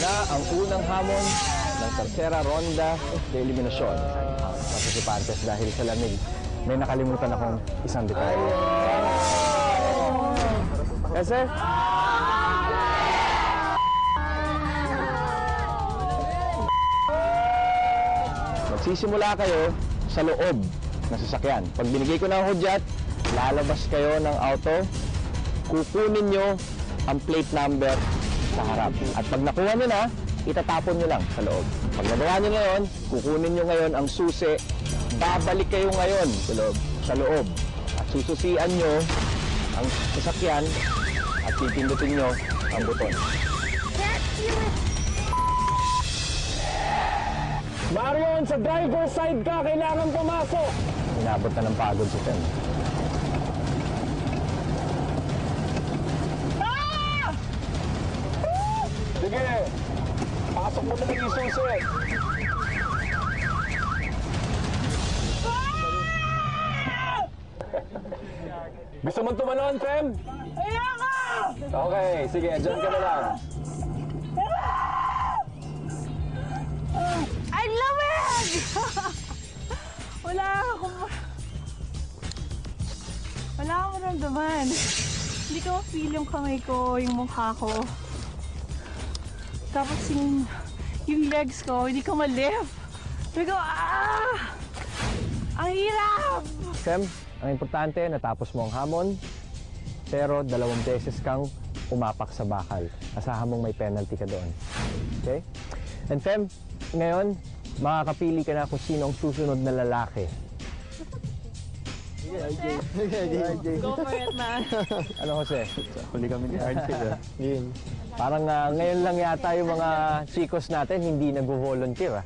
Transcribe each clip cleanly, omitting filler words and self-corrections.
na ang unang hamon ng tercera ronda de eliminasyon. Participantes dahil sa lamig, may nakalimutan akong isang detalye. Kasi? Magsisimula kayo sa loob ng sasakyan. Pag binigay ko ng hudyat, lalabas kayo ng auto, kukunin nyo ang plate number sa harap. At pag nakuha nyo na, itatapon nyo lang sa loob. Pag nagawa nyo na yun, kukunin nyo ngayon ang susi, babalik kayo ngayon sa loob. At sususian nyo ang sasakyan at pipindutin nyo ang buton. Marion, sa driver's side ka, kailangan pumasok. Inabot na ng pagod si Tem. Sige, pasok mo na lang yung susi. Gusto mong tumalon, Tem? Ayoko! Okay, sige, dyan ka na lang. Ang lamig! Wala akong maramdaman. Hindi ko ma-feel yung kamay ko, yung mukha ko. Tapos yung legs ko, hindi ko ma-lift. Sabi ko, ang hirap! Tem, ang importante, natapos mo ang hamon, pero 2 beses kang umapak sa bakal. Asahan mong may penalty ka doon. Okay? And Tem, ngayon, makakapili ka na kung sino ang susunod na lalaki. Go for it, man. Ano, Jose? Huli kami ni RJ. Parang ngayon lang yata yung mga chicos natin hindi nag-volunteer.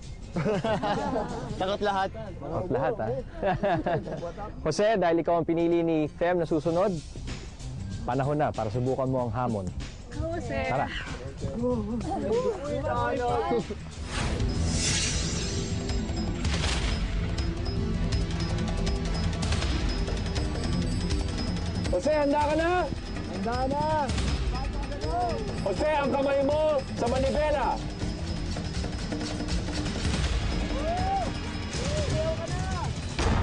Takot lahat. Takot lahat, ha? Jose, dahil ikaw ang pinili ni Tem na susunod, panahon na para subukan mo ang hamon. Jose. Tara. Jose, handa ka na? Handa na. Jose, ang kamay mo sa manibela.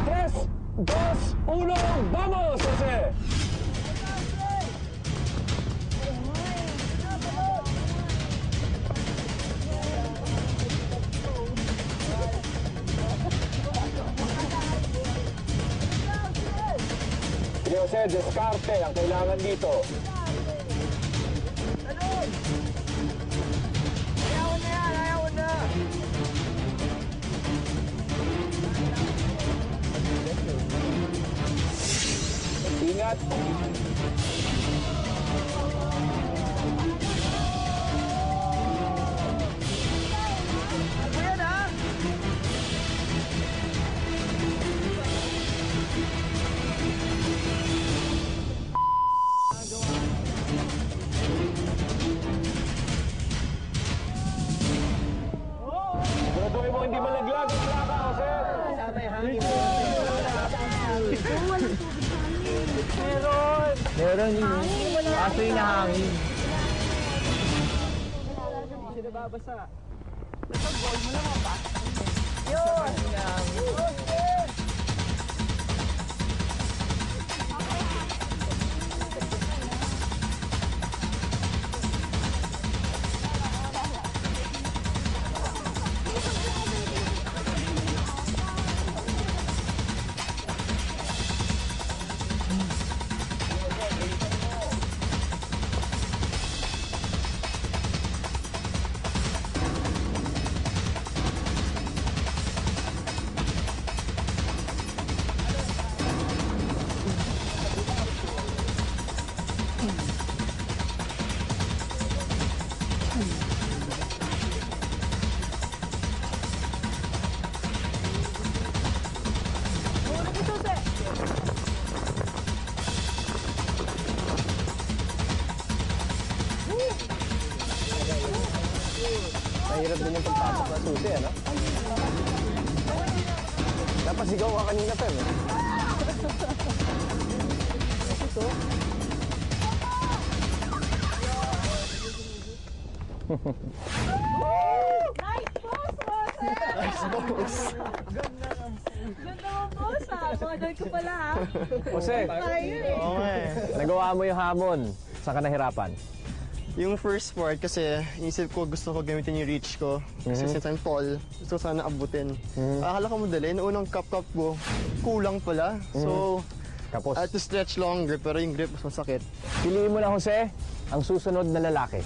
Tres, dos, uno, vamos, Jose! Sige, Jose, diskarte ang kailangan dito. Ayaw na! Ingat! Ayan, ha? Siguraduhin mo hindi malaglag. Wala ka, Jose. Meron yun. Aso yung nahangin. Hindi siya nababasa. Mahirap din yung pagpasok ng susi, ano? Dapat sigaw ka kanina, Tem. Ito. Ganda mo po sa model ko pala ha. Jose, Oo nga eh. nagawa mo yung hamon. Saan ka nahirapan? Yung first part kasi, inisip ko gusto ko gamitin yung reach ko. Kasi since I'm tall, gusto ko sana abutin. Akala ko madali, noong unang cup ko, kulang pala. So, Kapos. I had to stretch longer, pero yung grip mas masakit. Piliin mo na, Jose, ang susunod na lalaki.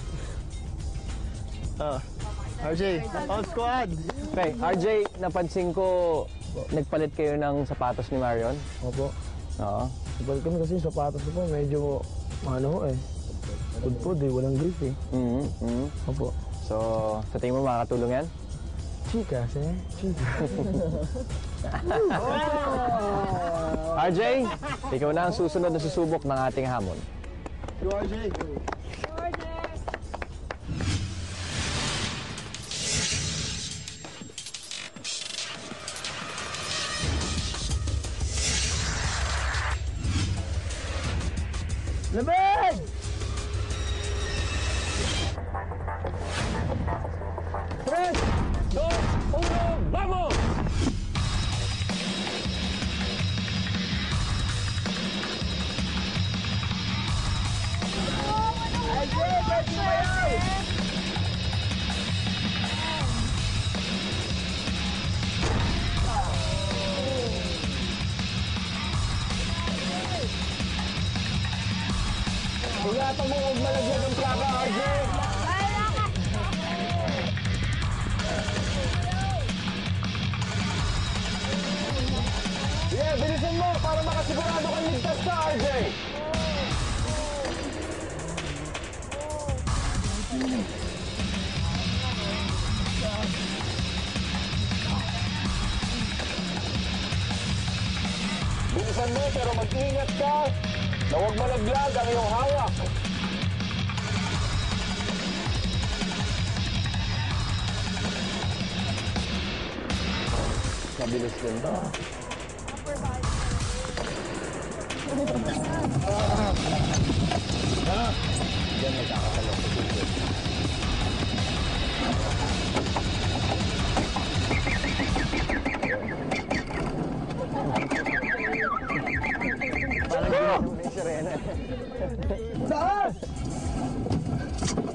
RJ, all squad! Okay, RJ, napansin ko, nagpalit kayo ng sapatos ni Marion. Opo. Oo. Balik kami kasi yung sapatos ko po, medyo, ano eh, pudpud eh, walang grip eh. Opo. So, sa tingin mo makakatulong yan? Chicas eh, chicas. RJ, ikaw na ang susunod na susubok ng ating hamon. Go RJ! Lamig! 3, 2, 1, vamos! Ingatan mo huwag malagyan ng plaka, RJ! Yeah, bilisan mo para makasigurado kang ligtas ka, RJ! Bilisan mo pero mag-ingat ka na huwag malaglag ang iyong hawak. Mabilis din to. Diyan magkakatalong sa susunod. Parang ginagawa na yung sirena. Saan?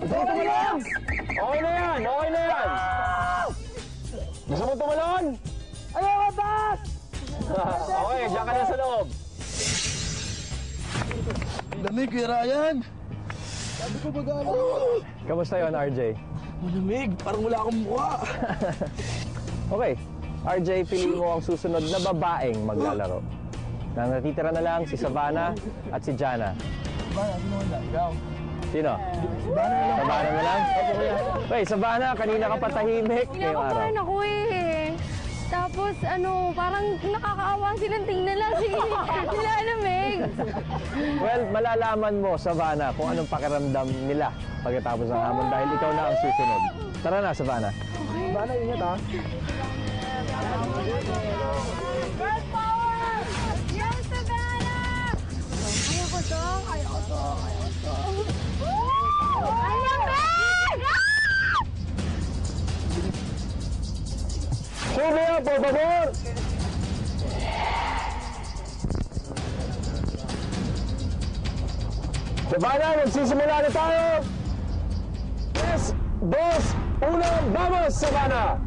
Ikaw tumalon! Okay na yan! Okay na yan! Gusto mo tumalon? Ayaw matas! Okay, diyan ka na sa loob. Lamig, Kuya Ryan! Sabi ko magano. Kamusta yun, RJ? Malamig, parang wala akong mukha. Okay, RJ, piliin mo ang susunod na babaeng maglalaro. Nang natitira na lang si Savannah at si Jana. Ikaw. Sino? Savannah na lang? Okay, Savannah, kanina ka patahimik ngayong araw. Kinakabahan ako eh. Tapos ano, parang nakakaawa silang tingnan lang sila Lamig. Well, malalaman mo, Savannah, kung anong pakiramdam nila pagkatapos ng hamon dahil ikaw na ang susunod. Tara na, Savannah. Bana, ingat ha. Girl power! Yes, Savannah! Kaya ko to, kaya ko to, kaya ko to. Ay, Lamig! Sube, por favor! Savannah, nagsisimula na tayo! 3, 2, 1, vamos, Savannah!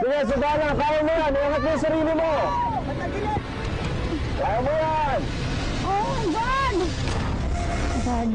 Sige, Savannah, kaya mo yan! Iangat mo yung sarili mo! Kaya mo yan! Oh, God! God.